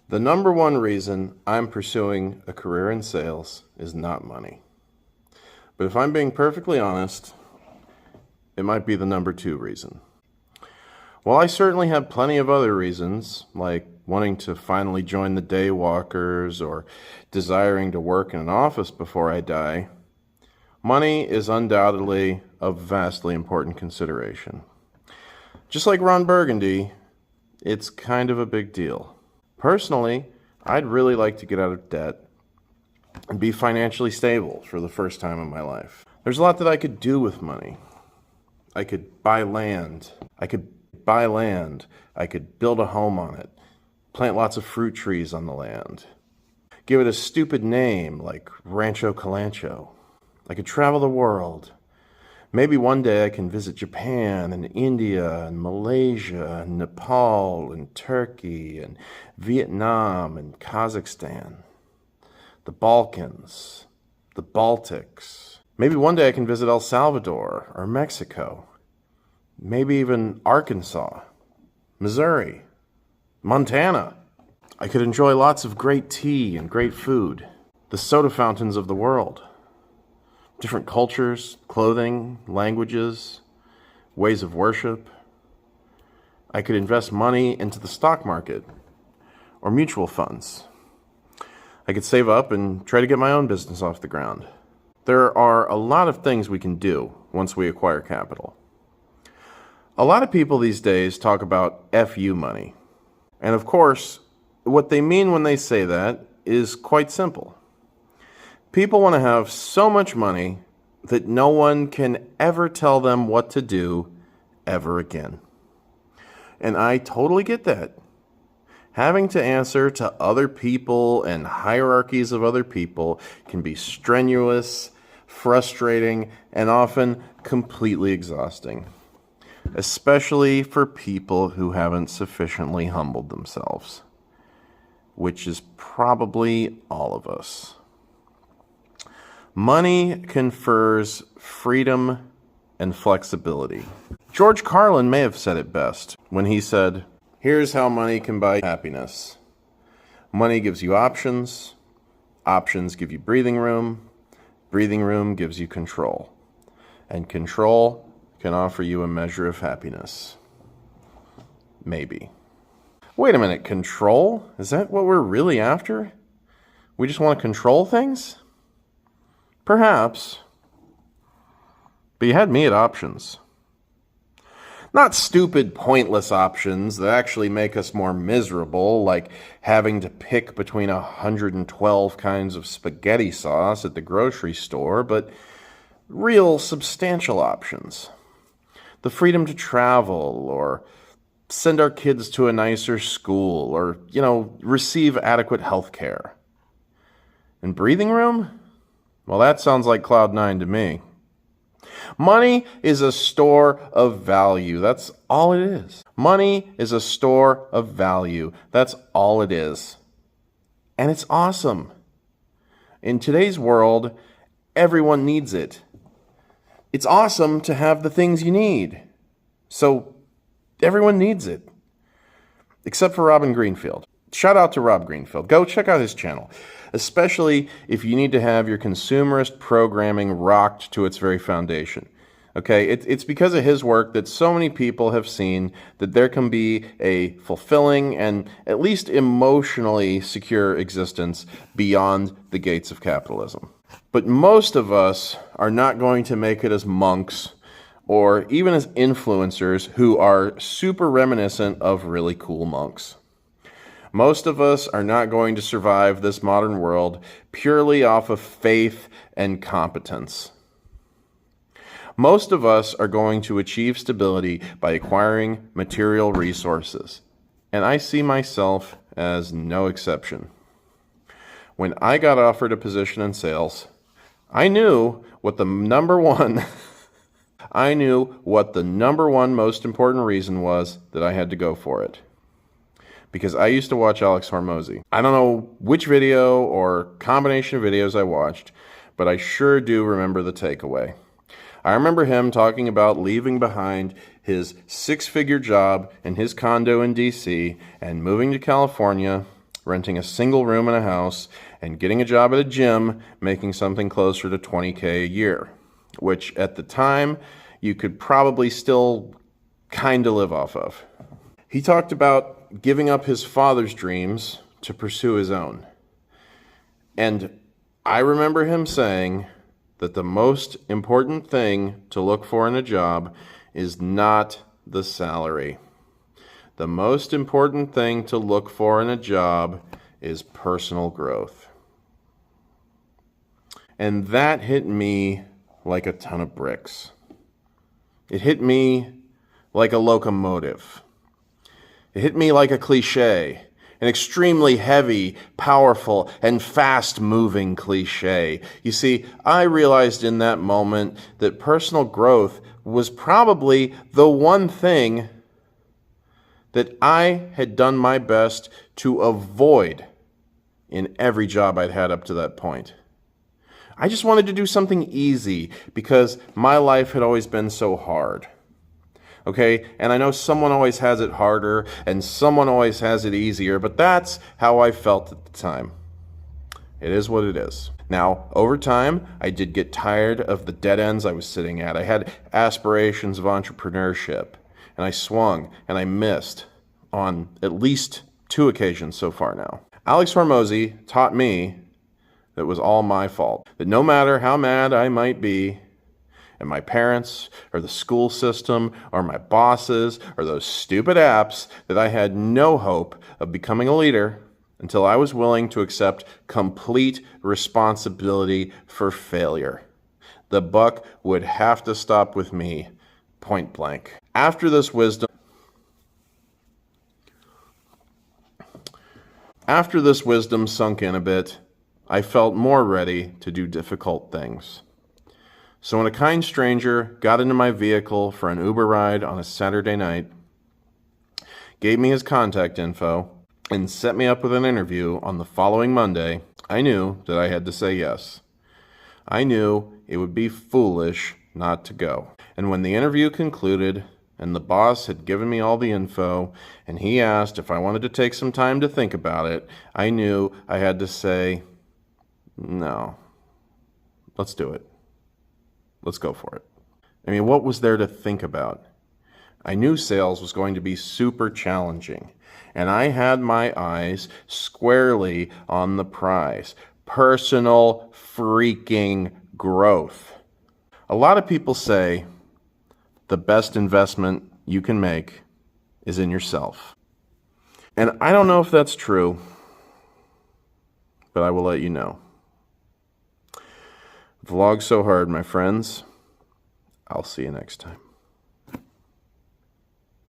The number one reason I'm pursuing a career in sales is not money. But if I'm being perfectly honest, it might be the number two reason. While I certainly have plenty of other reasons, like wanting to finally join the Daywalkers or desiring to work in an office before I die, money is undoubtedly a vastly important consideration. Just like Ron Burgundy, it's kind of a big deal. Personally, I'd really like to get out of debt and be financially stable for the first time in my life. There's a lot that I could do with money. I could buy land. I could build a home on it, plant lots of fruit trees on the land, give it a stupid name like Rancho Calancho. I could travel the world. Maybe one day I can visit Japan and India and Malaysia and Nepal and Turkey and Vietnam and Kazakhstan, the Balkans, the Baltics. Maybe one day I can visit El Salvador or Mexico, maybe even Arkansas, Missouri, Montana. I could enjoy lots of great tea and great food, the soda fountains of the world. Different cultures, clothing, languages, ways of worship. I could invest money into the stock market or mutual funds. I could save up and try to get my own business off the ground. There are a lot of things we can do once we acquire capital. A lot of people these days talk about FU money. And of course, what they mean when they say that is quite simple. People want to have so much money that no one can ever tell them what to do ever again. And I totally get that. Having to answer to other people and hierarchies of other people can be strenuous, frustrating, and often completely exhausting, especially for people who haven't sufficiently humbled themselves, which is probably all of us. Money confers freedom and flexibility. George Carlin may have said it best when he said, "Here's how money can buy happiness. Money gives you options. Options give you breathing room. Breathing room gives you control. And control can offer you a measure of happiness." Maybe. Wait a minute, control? Is that what we're really after? We just want to control things? Perhaps. But you had me at options. Not stupid, pointless options that actually make us more miserable, like having to pick between 112 kinds of spaghetti sauce at the grocery store, but real, substantial options. The freedom to travel, or send our kids to a nicer school, or, receive adequate health care. And breathing room? Well, that sounds like Cloud 9 to me. Money is a store of value. That's all it is. Money is a store of value. That's all it is. And it's awesome. In today's world, everyone needs it. It's awesome to have the things you need. So everyone needs it. Except for Robin Greenfield. Shout out to Rob Greenfield. Go check out his channel. Especially if you need to have your consumerist programming rocked to its very foundation. Okay, it's because of his work that so many people have seen that there can be a fulfilling and at least emotionally secure existence beyond the gates of capitalism. But most of us are not going to make it as monks or even as influencers who are super reminiscent of really cool monks. Most of us are not going to survive this modern world purely off of faith and competence. Most of us are going to achieve stability by acquiring material resources, and I see myself as no exception. When I got offered a position in sales, I knew what the number one most important reason was that I had to go for it. Because I used to watch Alex Hormozi. I don't know which video or combination of videos I watched, but I sure do remember the takeaway. I remember him talking about leaving behind his six-figure job in his condo in D.C. and moving to California renting a single room in a house, and getting a job at a gym, making something closer to $20K a year, which at the time you could probably still kind of live off of. He talked about giving up his father's dreams to pursue his own. And I remember him saying that the most important thing to look for in a job is not the salary. The most important thing to look for in a job is personal growth. And that hit me like a ton of bricks. It hit me like a locomotive. It hit me like a cliche, an extremely heavy, powerful, and fast-moving cliche. You see, I realized in that moment that personal growth was probably the one thing that I had done my best to avoid in every job I'd had up to that point. I just wanted to do something easy because my life had always been so hard. Okay, and I know someone always has it harder and someone always has it easier, but that's how I felt at the time. It is what it is. Now, over time, I did get tired of the dead ends I was sitting at. I had aspirations of entrepreneurship, and I swung and I missed on at least 2 occasions so far now. Alex Hormozi taught me that it was all my fault, that no matter how mad I might be, and my parents, or the school system, or my bosses, or those stupid apps, that I had no hope of becoming a leader until I was willing to accept complete responsibility for failure. The buck would have to stop with me, point blank. After this wisdom sunk in a bit, I felt more ready to do difficult things. So when a kind stranger got into my vehicle for an Uber ride on a Saturday night, gave me his contact info, and set me up with an interview on the following Monday, I knew that I had to say yes. I knew it would be foolish not to go. And when the interview concluded, and the boss had given me all the info, and he asked if I wanted to take some time to think about it, I knew I had to say, no, let's do it. Let's go for it. I mean, what was there to think about? I knew sales was going to be super challenging, and I had my eyes squarely on the prize: personal freaking growth. A lot of people say the best investment you can make is in yourself. And I don't know if that's true, but I will let you know. Vlog so hard, my friends. I'll see you next time.